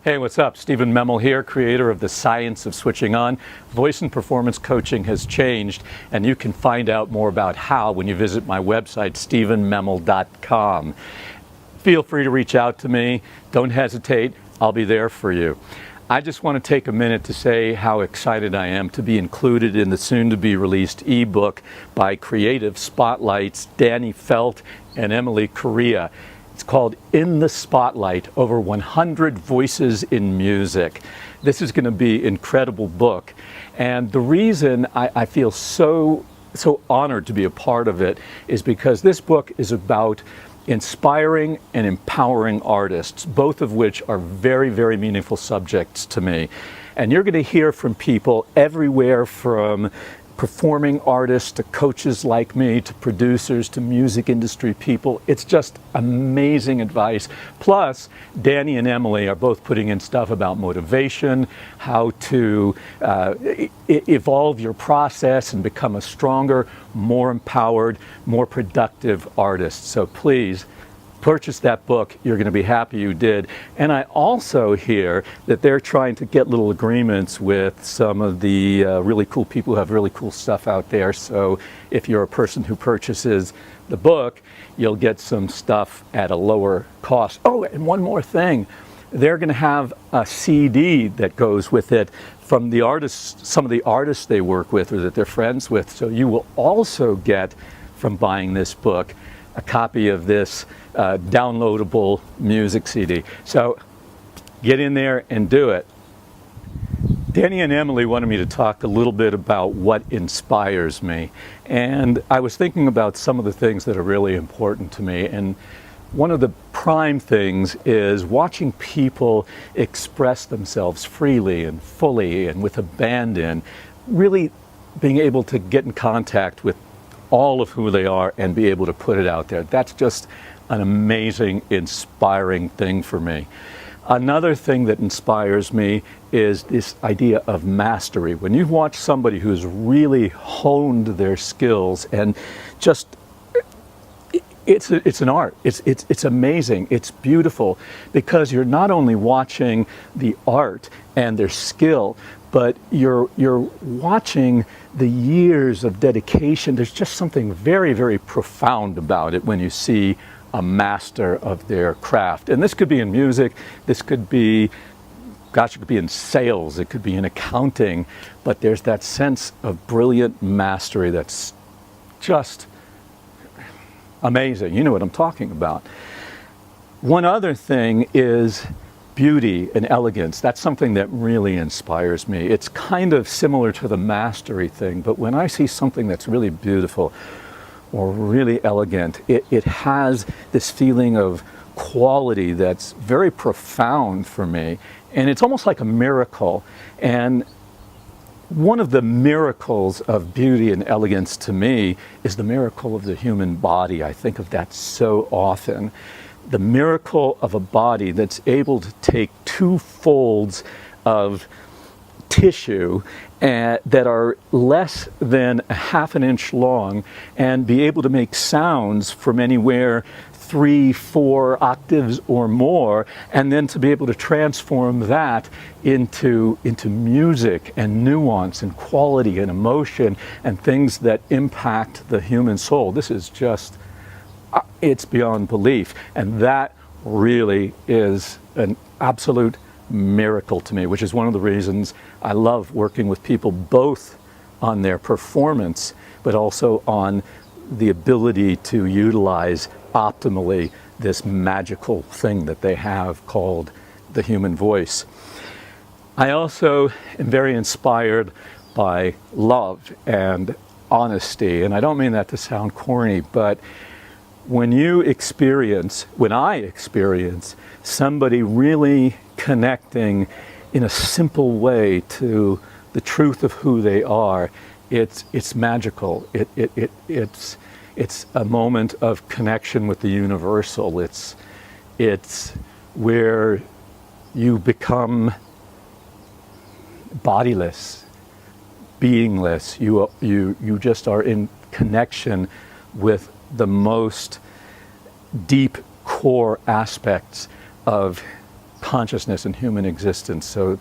Hey, what's up? Stephen Memel here, creator of The Science of Switching On. Voice and performance coaching has changed, and you can find out more about how when you visit my website, stephenmemel.com. Feel free to reach out to me. Don't hesitate. I'll be there for you. I just want to take a minute to say how excited I am to be included in the soon-to-be-released ebook by Creative Spotlight's Dani Felt and Emily Correa. It's called In the Spotlight, over 100 Voices in Music. This is going to be an incredible book. And the reason I feel so honored to be a part of it is because this book is about inspiring and empowering artists, both of which are very, very meaningful subjects to me. And you're going to hear from people everywhere from performing artists to coaches like me to producers to music industry people. It's just amazing advice. Plus, Dani and Emily are both putting in stuff about motivation, how to evolve your process and become a stronger, more empowered, more productive artist. So please, purchase that book. You're going to be happy you did. And I also hear that they're trying to get little agreements with some of the really cool people who have really cool stuff out there. So if you're a person who purchases the book, you'll get some stuff at a lower cost. Oh, and one more thing. They're going to have a CD that goes with it from the artists, some of the artists they work with or that they're friends with. So you will also get, from buying this book, a copy of this downloadable music CD. So get in there and do it. Dani and Emily wanted me to talk a little bit about what inspires me. And I was thinking about some of the things that are really important to me. And one of the prime things is watching people express themselves freely and fully and with abandon, really being able to get in contact with all of who they are and be able to put it out there. That's just an amazing, inspiring thing for me. Another thing that inspires me is this idea of mastery. When you watch somebody who's really honed their skills and just, it's an art. It's amazing. It's beautiful because you're not only watching the art and their skill, but you're watching the years of dedication. There's just something very, very profound about it when you see a master of their craft. And this could be in music, this could be, gosh, it could be in sales, it could be in accounting, but there's that sense of brilliant mastery that's just amazing. You know what I'm talking about. One other thing is beauty and elegance. That's something that really inspires me. It's kind of similar to the mastery thing, but when I see something that's really beautiful or really elegant, it has this feeling of quality that's very profound for me, and it's almost like a miracle. And one of the miracles of beauty and elegance to me is the miracle of the human body. I think of that so often. The miracle of a body that's able to take two folds of tissue that are less than a half an inch long and be able to make sounds from anywhere 3-4 octaves or more, and then to be able to transform that into music and nuance and quality and emotion and things that impact the human soul. This is just, it's beyond belief. And that really is an absolute miracle to me, which is one of the reasons I love working with people, both on their performance, but also on the ability to utilize optimally this magical thing that they have called the human voice. I also am very inspired by love and honesty, and I don't mean that to sound corny, but when I experience somebody really connecting in a simple way to the truth of who they are, it's magical. It's a moment of connection with the universal. It's where you become bodiless, beingless. You just are in connection with the most deep core aspects of consciousness and human existence. So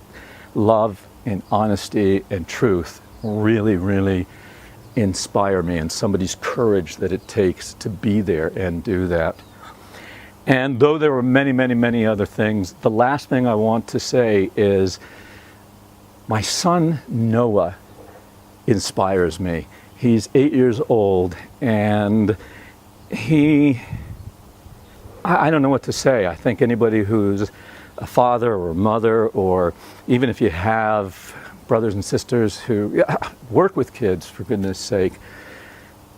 love and honesty and truth really, really inspire me, and somebody's courage that it takes to be there and do that. And though there were many, many, many other things, the last thing I want to say is my son Noah inspires me. He's 8 years old, and I don't know what to say. I think anybody who's a father or a mother, or even if you have brothers and sisters who work with kids, for goodness sake,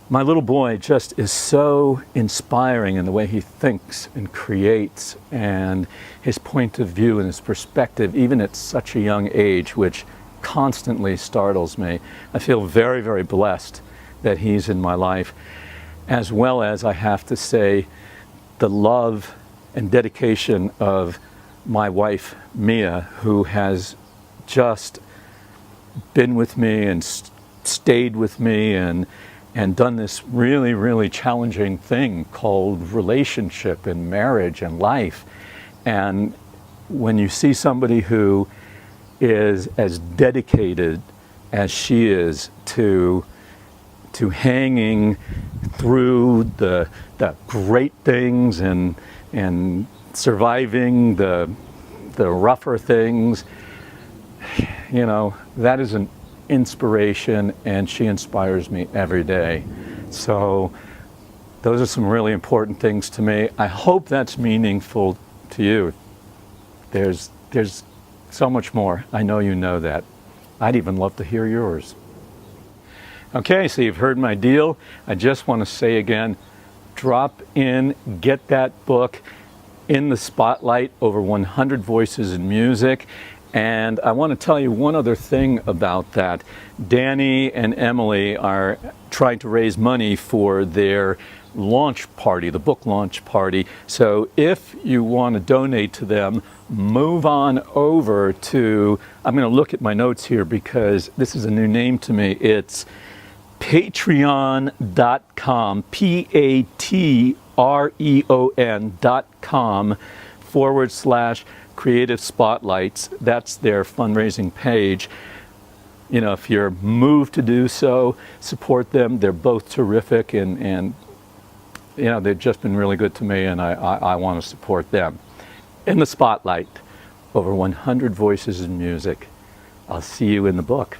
my little boy just is so inspiring in the way he thinks and creates, and his point of view and his perspective, even at such a young age, which constantly startles me. I feel very, very blessed that he's in my life, as well as, I have to say, the love and dedication of my wife, Mia, who has just been with me and stayed with me and done this really, really challenging thing called relationship and marriage and life. And when you see somebody who is as dedicated as she is to hanging through the great things and surviving the rougher things, you know, that is an inspiration, and she inspires me every day. So those are some really important things to me. I hope that's meaningful to you. There's so much more. I know you know that. I'd even love to hear yours. Okay, so you've heard my deal. I just want to say again, drop in, get that book, In the Spotlight, over 100 Voices in Music. And I want to tell you one other thing about that. Dani and Emily are trying to raise money for their launch party, the book launch party. So if you want to donate to them, move on over to, I'm going to look at my notes here because this is a new name to me. It's patreon.com, patreon.com/Creative Spotlights. That's their fundraising page. You know, if you're moved to do so, support them. They're both terrific, and you know, they've just been really good to me, and I want to support them. In the Spotlight, over 100 Voices in Music. I'll see you in the book.